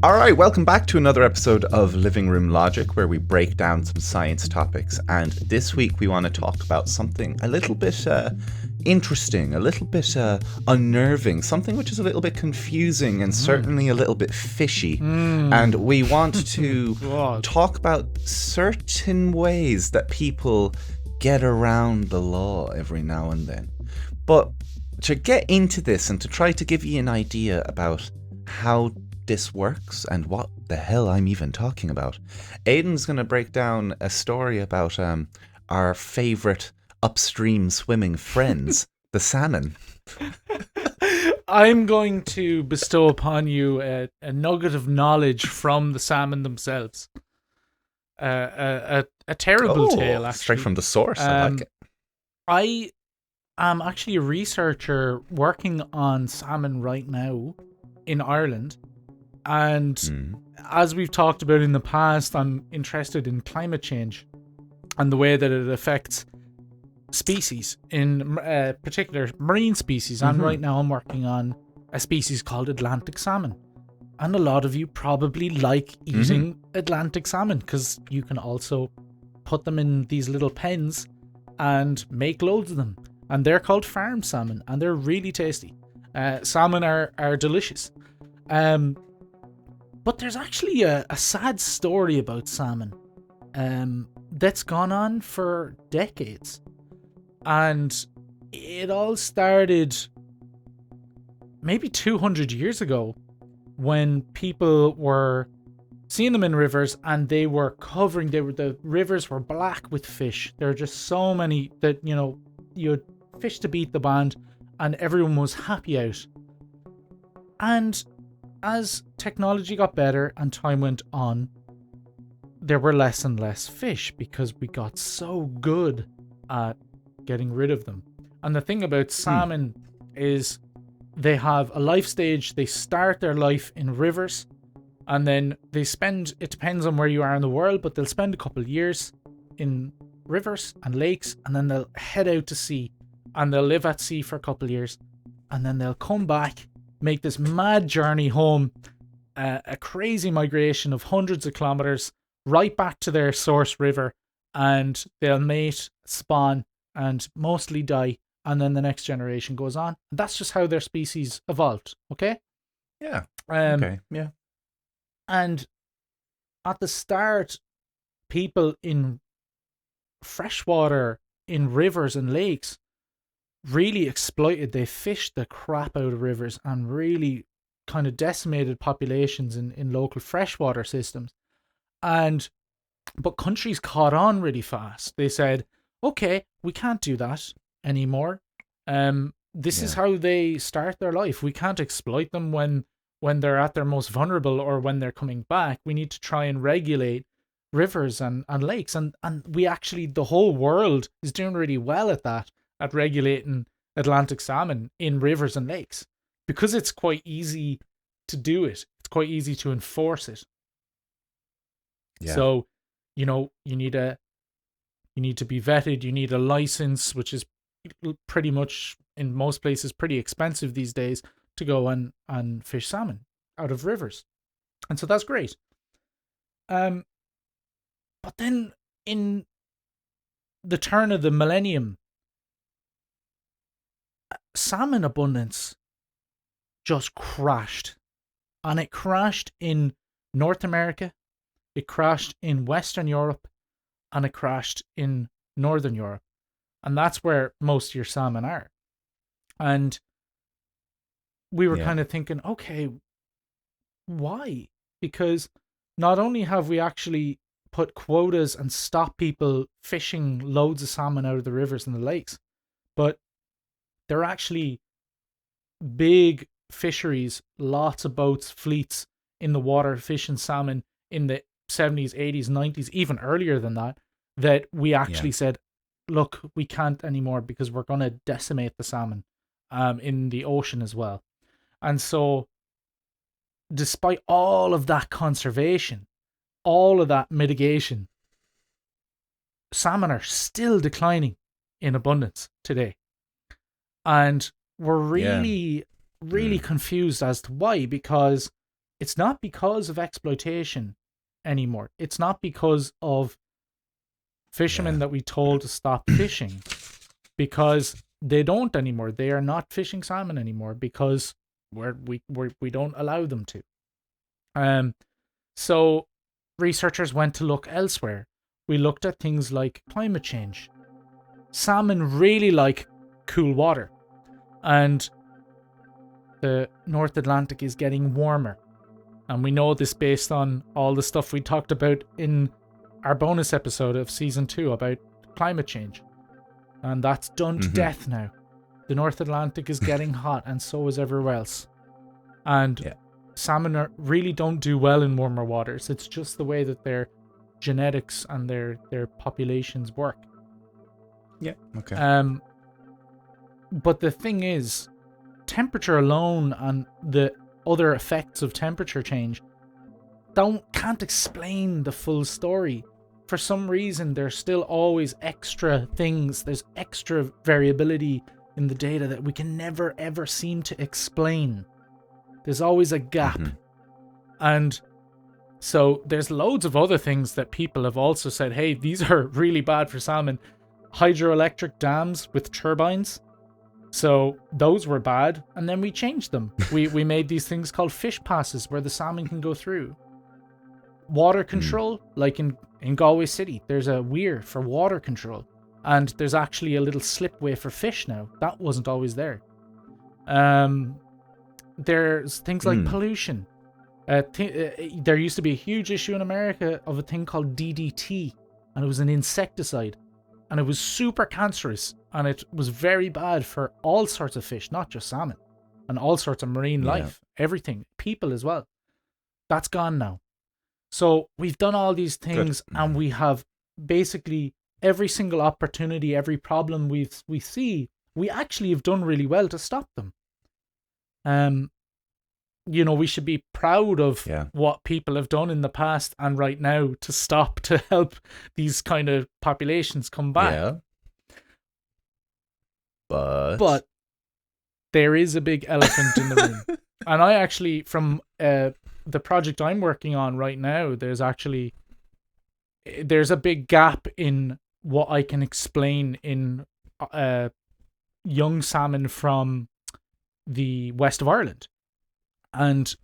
All right, welcome back to another episode of Living Room Logic, where we break down some science topics. And this week we want to talk about something a little bit interesting, a little bit unnerving, something which is a little bit confusing and certainly a little bit fishy. And we want to talk about certain ways that people get around the law every now and then. But to get into this and to try to give you an idea about how this works and what the hell I'm even talking about, Aiden's going to break down a story about our favourite upstream swimming friends, the salmon. I'm going to bestow upon you a nugget of knowledge from the salmon themselves. A terrible tale, actually. Straight from the source, I like it. I am actually a researcher working on salmon right now in Ireland. And as we've talked about in the past, I'm interested in climate change and the way that it affects species, in particular marine species. And right now I'm working on a species called Atlantic salmon. And a lot of you probably like eating Atlantic salmon because you can also put them in these little pens and make loads of them. And they're called farm salmon, and they're really tasty. Salmon are delicious. But there's actually a sad story about salmon that's gone on for decades. And it all started maybe 200 years ago when people were seeing them in rivers and the rivers were black with fish. There were just so many that, you had fish to beat the band and everyone was happy out. And as technology got better and time went on, there were less and less fish because we got so good at getting rid of them. And the thing about salmon is they have a life stage. They start their life in rivers, and then it depends on where you are in the world, but they'll spend a couple of years in rivers and lakes, and then they'll head out to sea, and they'll live at sea for a couple of years, and then they'll come back, make this mad journey home, a crazy migration of hundreds of kilometers right back to their source river, and they'll mate, spawn, and mostly die, and then the next generation goes on. And that's just how their species evolved, okay? Yeah. Okay, yeah. And at the start, people in freshwater, in rivers and lakes, really exploited. They fished the crap out of rivers and really kind of decimated populations in local freshwater systems. But countries caught on really fast. They said, okay, we can't do that anymore. This is how they start their life. We can't exploit them when they're at their most vulnerable or when they're coming back. We need to try and regulate rivers and lakes. And we actually, the whole world is doing really well at that, at regulating Atlantic salmon in rivers and lakes, because it's quite easy to do it. It's quite easy to enforce it. Yeah. So, you need to be vetted. You need a license, which is pretty much in most places pretty expensive these days to go and fish salmon out of rivers. And so that's great. But then in the turn of the millennium, salmon abundance just crashed. And it crashed in North America, it crashed in Western Europe, and it crashed in Northern Europe. And that's where most of your salmon are. And we were kind of thinking, okay, why? Because not only have we actually put quotas and stopped people fishing loads of salmon out of the rivers and the lakes, but they're actually big fisheries, lots of boats, fleets in the water fishing salmon in the 70s, 80s, 90s, even earlier than that we actually said, look, we can't anymore because we're going to decimate the salmon in the ocean as well. And so despite all of that conservation, all of that mitigation, salmon are still declining in abundance today. And we're really confused as to why, because it's not because of exploitation anymore. It's not because of fishermen that we told to stop fishing, because they don't anymore. They are not fishing salmon anymore because we don't allow them to. So researchers went to look elsewhere. We looked at things like climate change. Salmon really like cool water, and the North Atlantic is getting warmer. And we know this based on all the stuff we talked about in our bonus episode of season 2 about climate change. And that's done to death now. The North Atlantic is getting hot, and so is everywhere else. And salmon really don't do well in warmer waters. It's just the way that their genetics and their populations work. Yeah. Okay. But the thing is, temperature alone and the other effects of temperature change can't explain the full story. For some reason, there's still always extra things. There's extra variability in the data that we can never ever seem to explain. There's always a gap. And so there's loads of other things that people have also said, hey, these are really bad for salmon. Hydroelectric dams with turbines. So those were bad, and then we changed them. We made these things called fish passes where the salmon can go through. Water control, like in Galway City, there's a weir for water control, and there's actually a little slipway for fish now. That wasn't always there. There's things like pollution. There used to be a huge issue in America of a thing called DDT, and it was an insecticide, and it was super cancerous, and it was very bad for all sorts of fish, not just salmon, and all sorts of marine life, everything, people as well. That's gone now. So we've done all these things, and we have basically every single opportunity, every problem we see, we actually have done really well to stop them. We should be proud of what people have done in the past and right now to help these kind of populations come back. Yeah. But there is a big elephant in the room. And I actually, from the project I'm working on right now, there's a big gap in what I can explain in young salmon from the west of Ireland. And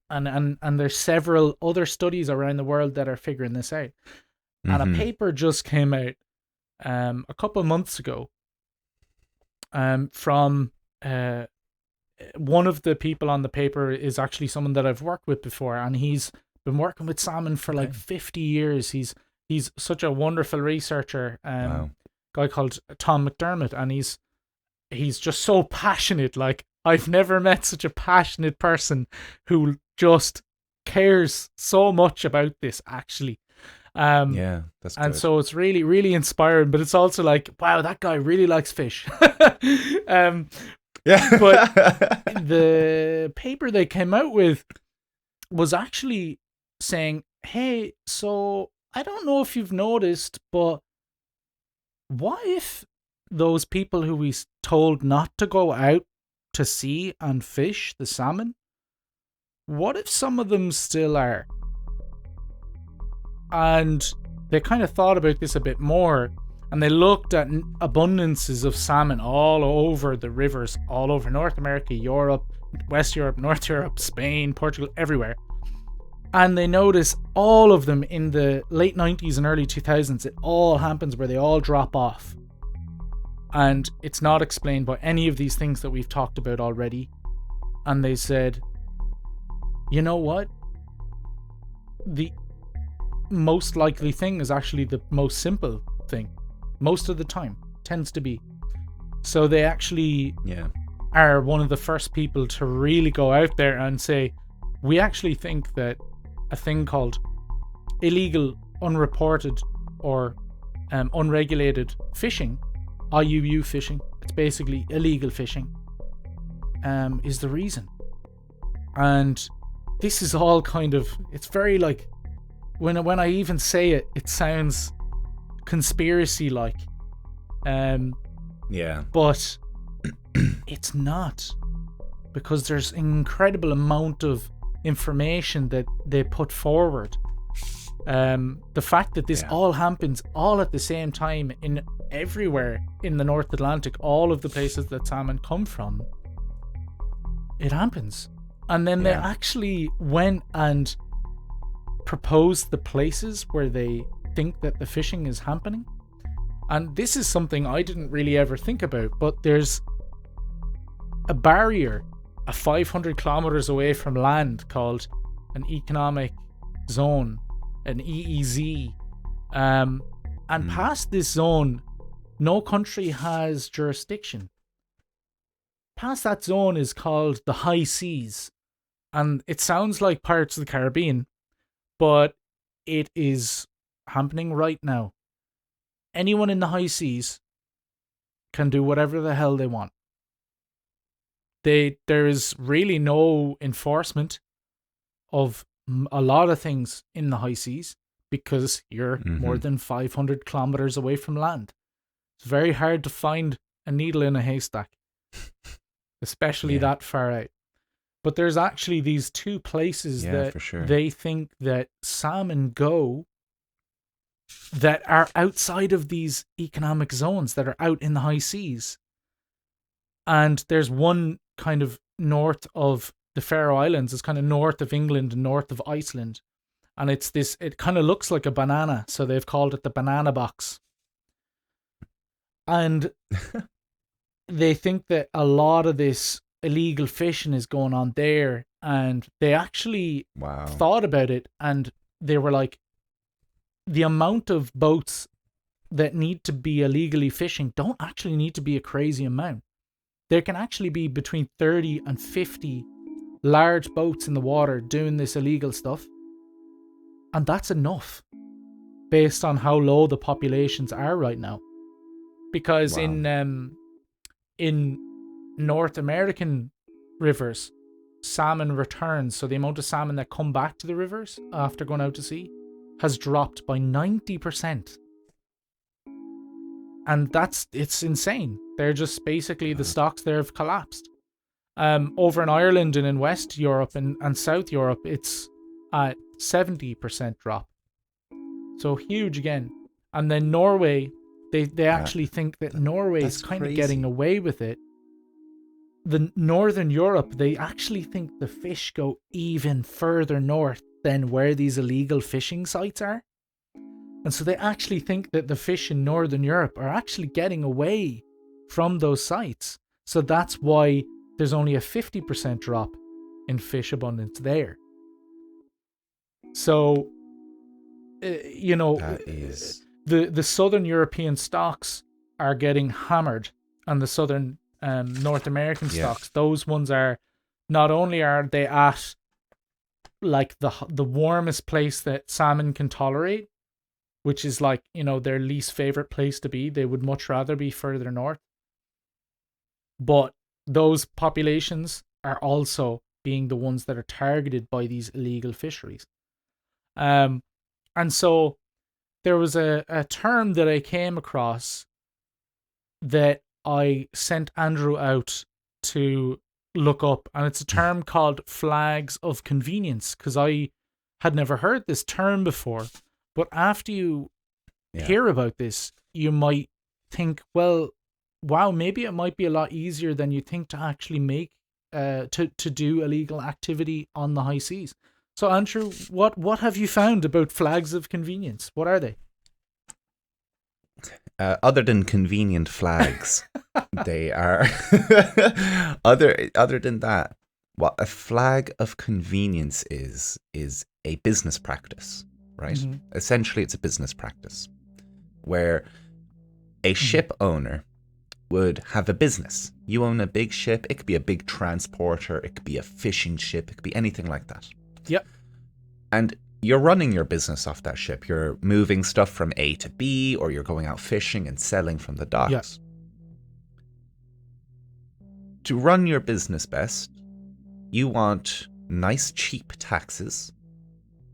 there's several other studies around the world that are figuring this out. And a paper just came out a couple of months ago from one of the people on the paper is actually someone that I've worked with before, and he's been working with salmon for like 50 years. He's such a wonderful researcher, guy called Tom McDermott, and he's just so passionate. Like, I've never met such a passionate person who just cares so much about this, actually. That's good. And so it's really, really inspiring, but it's also like, wow, that guy really likes fish. But the paper they came out with was actually saying, hey, so I don't know if you've noticed, but what if those people who we told not to go out to sea and fish the salmon, what if some of them still are? And they kind of thought about this a bit more, and they looked at abundances of salmon all over the rivers, all over North America, Europe, West Europe, North Europe, Spain, Portugal, everywhere. And they notice all of them in the late 90s and early 2000s, it all happens where they all drop off. And it's not explained by any of these things that we've talked about already. And they said, you know what? The most likely thing is actually the most simple thing. Most of the time tends to be. So they actually are one of the first people to really go out there and say, we actually think that a thing called illegal, unreported, or unregulated fishing, IUU fishing, it's basically illegal fishing, is the reason. And this is all kind of, it's very like, when I even say it, it sounds conspiracy like. But it's not, because there's an incredible amount of information that they put forward. The fact that this all happens all at the same time in everywhere in the North Atlantic, all of the places that salmon come from, it happens. And then they actually went and proposed the places where they think that the fishing is happening. And this is something I didn't really ever think about, but there's a barrier 500 kilometers away from land called an economic zone, an EEZ. And past this zone, no country has jurisdiction. Past that zone is called the high seas. And it sounds like Pirates of the Caribbean, but it is happening right now. Anyone in the high seas can do whatever the hell they want. There is really no enforcement of a lot of things in the high seas because you're more than 500 kilometers away from land. It's very hard to find a needle in a haystack, especially that far out. But there's actually these two places that they think that salmon go that are outside of these economic zones, that are out in the high seas. And there's one kind of north of the Faroe Islands. It's kind of north of England and north of Iceland. And it kind of looks like a banana. So they've called it the banana box. And they think that a lot of this illegal fishing is going on there. And they actually thought about it. And they were like, the amount of boats that need to be illegally fishing don't actually need to be a crazy amount. There can actually be between 30 and 50 large boats in the water doing this illegal stuff. And that's enough based on how low the populations are right now. Because in North American rivers, salmon returns. So the amount of salmon that come back to the rivers after going out to sea has dropped by 90%. And it's insane. They're just basically the stocks there have collapsed. Over in Ireland and in West Europe and South Europe, it's at 70% drop. So huge again. And then Norway, they actually think that Norway is kind of getting away with it. The Northern Europe, they actually think the fish go even further north than where these illegal fishing sites are. And so they actually think that the fish in Northern Europe are actually getting away from those sites. So that's why there's only a 50% drop in fish abundance there. So, that is... the Southern European stocks are getting hammered, and the Southern North American stocks, those ones are, not only are they at like the warmest place that salmon can tolerate, which is like, their least favorite place to be. They would much rather be further north. But those populations are also being the ones that are targeted by these illegal fisheries. And so there was a term that I came across that I sent Andrew out to look up, and it's a term called flags of convenience, because I had never heard this term before. But after you hear about this, you might think, well, wow, maybe it might be a lot easier than you think to actually make to do illegal activity on the high seas. So Andrew, what have you found about flags of convenience? What are they? Other than convenient flags, they are other than that, what a flag of convenience is a business practice, right? Mm-hmm. Essentially, it's a business practice where a ship owner would have a business. You own a big ship. It could be a big transporter. It could be a fishing ship. It could be anything like that. Yep. And you're running your business off that ship. You're moving stuff from A to B, or you're going out fishing and selling from the docks. Yep. To run your business best, you want nice, cheap taxes.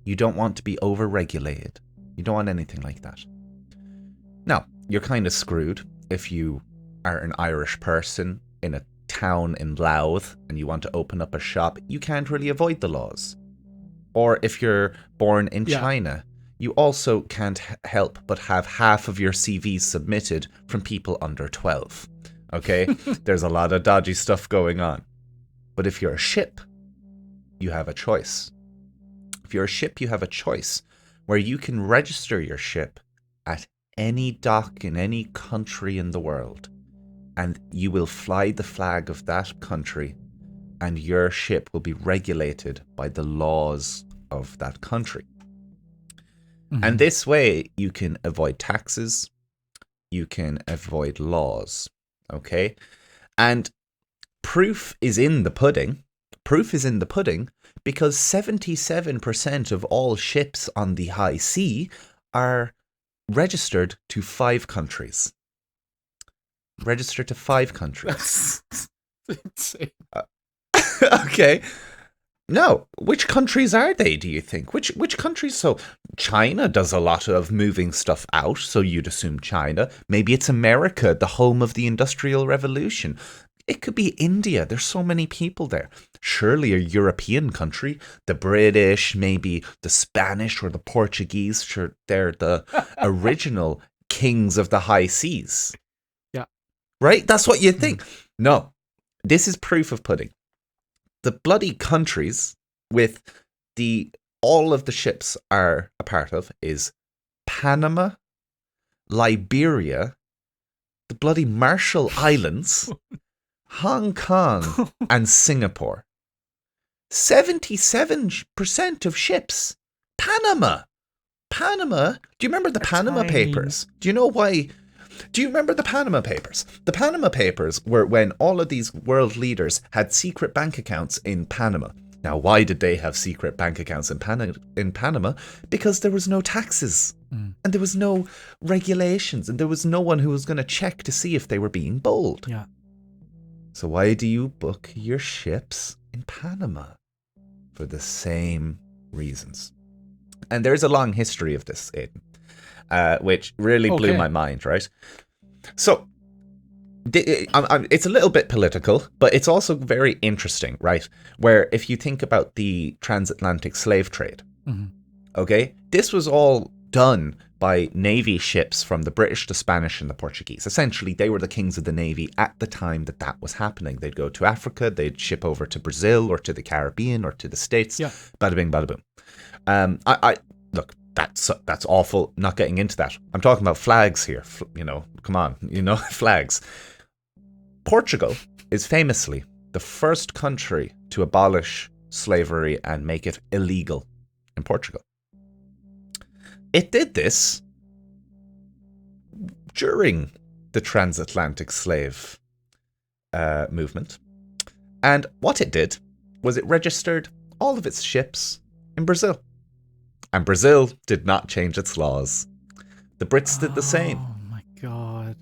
You don't want to be over-regulated. You don't want anything like that. Now, you're kind of screwed if you are an Irish person in a town in Louth and you want to open up a shop, you can't really avoid the laws. Or if you're born in China, you also can't help but have half of your CV submitted from people under 12. Okay? There's a lot of dodgy stuff going on. But if you're a ship, you have a choice. If you're a ship, you have a choice where you can register your ship at any dock in any country in the world, and you will fly the flag of that country, and your ship will be regulated by the laws of that country. And this way you can avoid taxes, you can avoid laws, okay? And proof is in the pudding. Proof is in the pudding because 77% of all ships on the high sea are registered to 5 countries. Registered to 5 countries. That's insane. Okay. No, which countries are they, do you think? Which countries? So China does a lot of moving stuff out, so you'd assume China. Maybe it's America, the home of the Industrial Revolution. It could be India. There's so many people there. Surely a European country, the British, maybe the Spanish or the Portuguese. Sure, they're the original kings of the high seas. Yeah. Right? That's what you think. No, this is proof of pudding. The bloody countries with all of the ships are a part of is Panama, Liberia, the bloody Marshall Islands, Hong Kong, and Singapore. 77% of ships. Panama. Do you remember the Panama Papers? Do you know why? Do you remember the Panama Papers? The Panama Papers were when all of these world leaders had secret bank accounts in Panama. Now, why did they have secret bank accounts in Panama? Because there was no taxes and there was no regulations and there was no one who was going to check to see if they were being bold. Yeah. So why do you book your ships in Panama? For the same reasons. And there's a long history of this, Aidan, which really blew my mind, right? So it's a little bit political, but it's also very interesting, right? Where if you think about the transatlantic slave trade, okay, this was all done by Navy ships from the British, the Spanish, and the Portuguese. Essentially, they were the kings of the Navy at the time that was happening. They'd go to Africa, they'd ship over to Brazil or to the Caribbean or to the States. Yeah. Bada bing, bada boom. Look, that's awful. Not getting into that. I'm talking about flags here. Come on, flags. Portugal is famously the first country to abolish slavery and make it illegal in Portugal. It did this during the transatlantic slave movement. And what it did was it registered all of its ships in Brazil. And Brazil did not change its laws. The Brits did the same. Oh my God.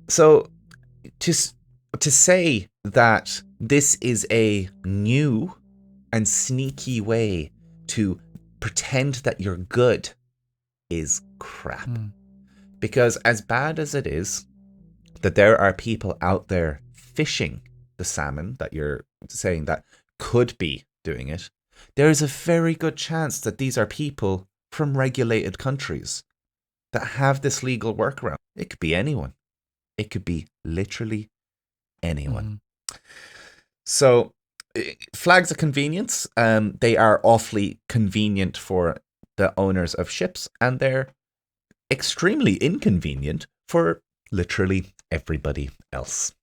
So to say that this is a new and sneaky way to pretend that you're good is crap. Because as bad as it is that there are people out there fishing the salmon that you're saying that could be doing it, there is a very good chance that these are people from regulated countries that have this legal workaround. It could be anyone. It could be literally anyone. So flags of convenience, they are awfully convenient for the owners of ships, and they're extremely inconvenient for literally everybody else.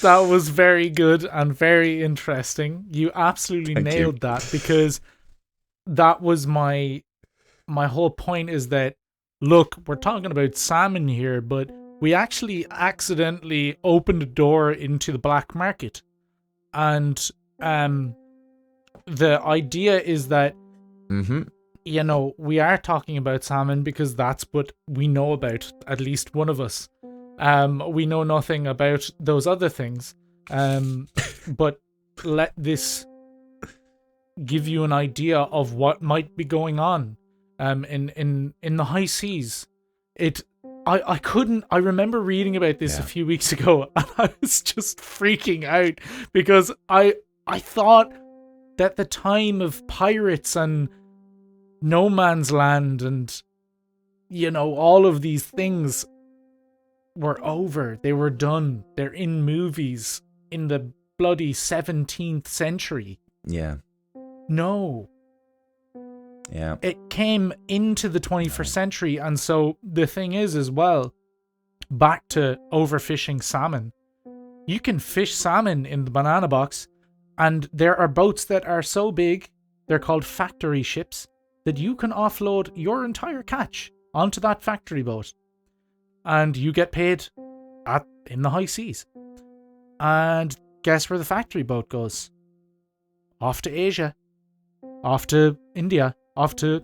That was very good and very interesting. You absolutely nailed that, because that was my whole point, is that, look, we're talking about salmon here, but we actually accidentally opened a door into the black market. And the idea is that, we are talking about salmon because that's what we know about, at least one of us. We know nothing about those other things. But let this give you an idea of what might be going on in the high seas. I remember reading about this a Yeah. few weeks ago, and I was just freaking out because I thought that the time of pirates and no man's land and, you know, all of these things were over. They were done. They're in movies in the bloody 17th century. Yeah. No. Yeah. It came into the 21st century, and so the thing is as well, back to overfishing salmon. You can fish salmon in the banana box, and there are boats that are so big, they're called factory ships, that you can offload your entire catch onto that factory boat. And you get paid in the high seas. And guess where the factory boat goes? Off to Asia. Off to India. Off to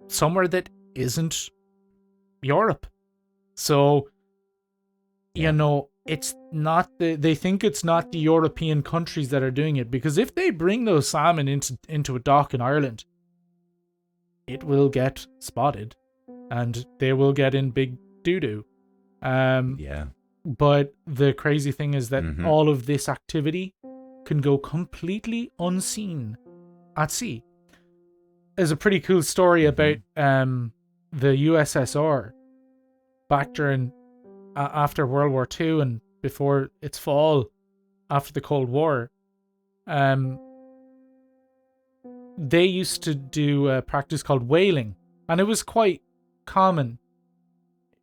somewhere that isn't Europe. So, you know, it's not they think it's not the European countries that are doing it, because if they bring those salmon into a dock in Ireland, it will get spotted and they will get in big doo-doo. But the crazy thing is that all of this activity can go completely unseen at sea. There's a pretty cool story about the USSR back during after World War II and before its fall after the Cold War. They used to do a practice called whaling, and it was quite common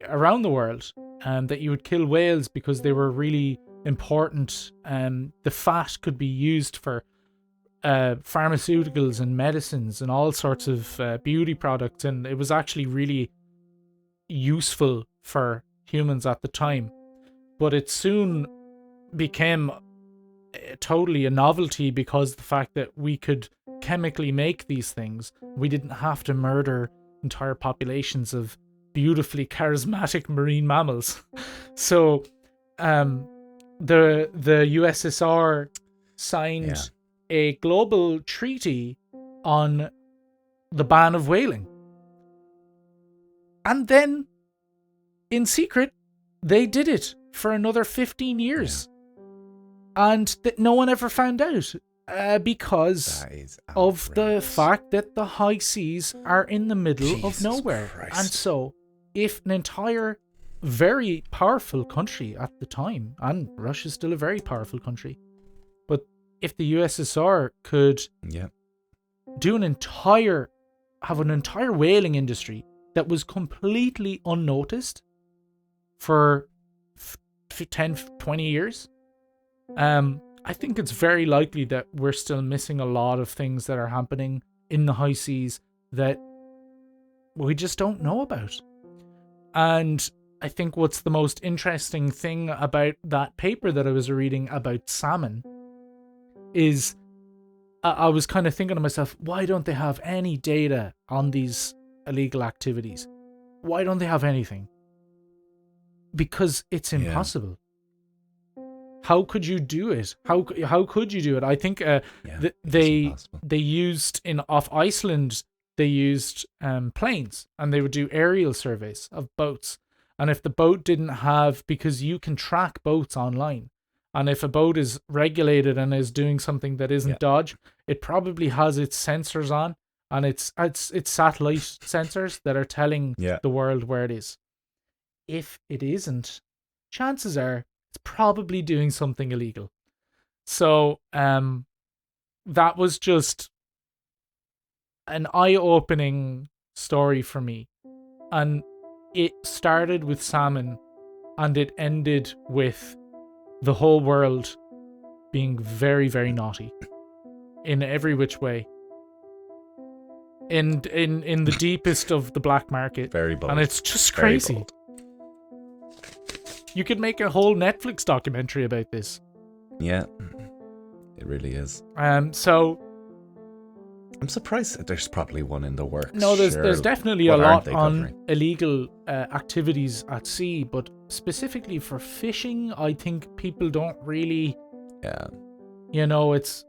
around the world that you would kill whales because they were really important. The fat could be used for pharmaceuticals and medicines and all sorts of beauty products, and it was actually really useful for humans at the time. But it soon became totally a novelty because of the fact that we could chemically make these things. We didn't have to murder entire populations of beautifully charismatic marine mammals. So the USSR signed a global treaty on the ban of whaling. And then, in secret, they did it for another 15 years. And that no one ever found out because of the fact that the high seas are in the middle of nowhere. Christ. And so, if an entire very powerful country at the time, and Russia's still a very powerful country, but if the USSR could do have an entire whaling industry that was completely unnoticed for 10, 20 years, I think it's very likely that we're still missing a lot of things that are happening in the high seas that we just don't know about. And I think what's the most interesting thing about that paper that I was reading about salmon is I was kind of thinking to myself, why don't they have any data on these illegal activities? Why don't they have anything? Because it's impossible. How could you do it? How could you do it? I think they used off Iceland, they used planes, and they would do aerial surveys of boats. And if the boat didn't have, because you can track boats online, and if a boat is regulated and is doing something that isn't dodge, it probably has its sensors on, and it's satellite sensors that are telling the world where it is. If it isn't, chances are it's probably doing something illegal. So that was just an eye-opening story for me. And it started with salmon and it ended with the whole world being very, very naughty in every which way. In the deepest of the black market. Very bold. And it's just crazy. You could make a whole Netflix documentary about this. Yeah, it really is. So I'm surprised that there's probably one in the works. No, there's definitely a lot on covering? illegal activities at sea, but specifically for fishing, I think people don't really. Yeah. You know, it's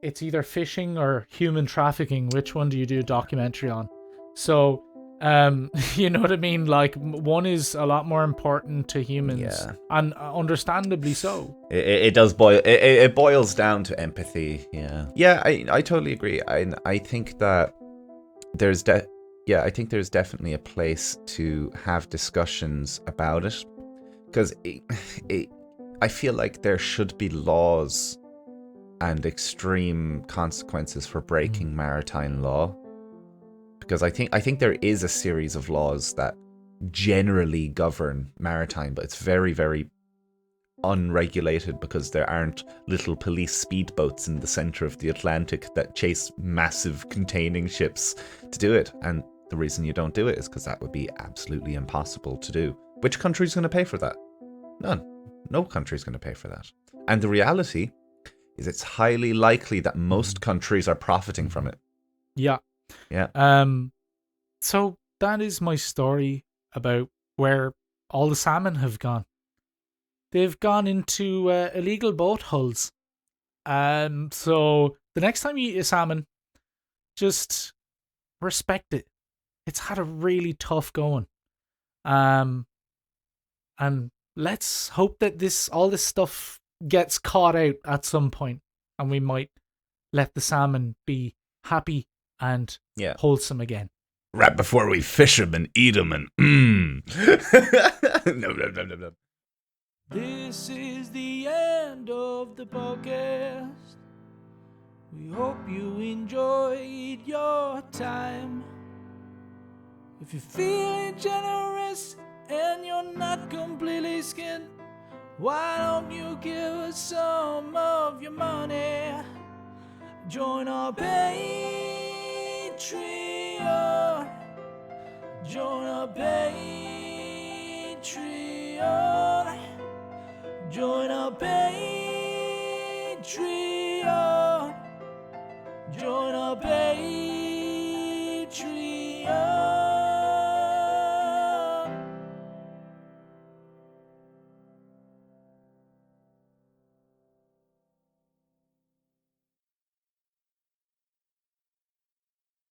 either fishing or human trafficking. Which one do you do a documentary on? So, You know what I mean? Like, one is a lot more important to humans, Yeah. and understandably so. It does boil. It boils down to empathy. Yeah. Yeah, I totally agree. I think that there's I think there's definitely a place to have discussions about it, because I feel like there should be laws and extreme consequences for breaking maritime law, because I think there is a series of laws that generally govern maritime, but it's very, very unregulated because there aren't little police speedboats in the center of the Atlantic that chase massive containing ships to do it. And the reason you don't do it is because that would be absolutely impossible to do. Which country's going to pay for that? None. No country's going to pay for that. And the reality is it's highly likely that most countries are profiting from it. Yeah. Yeah. So that is my story about where all the salmon have gone. They've gone into illegal boat hulls. So the next time you eat a salmon, just respect it. It's had a really tough going. And let's hope that all this stuff gets caught out at some point, and we might let the salmon be happy and wholesome again. Right before we fish them and eat them and no. This is the end of the podcast. We hope you enjoyed your time. If you're feeling generous and you're not completely skinned, why don't you give us some of your money? Join our Patreon. Join our Patreon. Join our Patreon.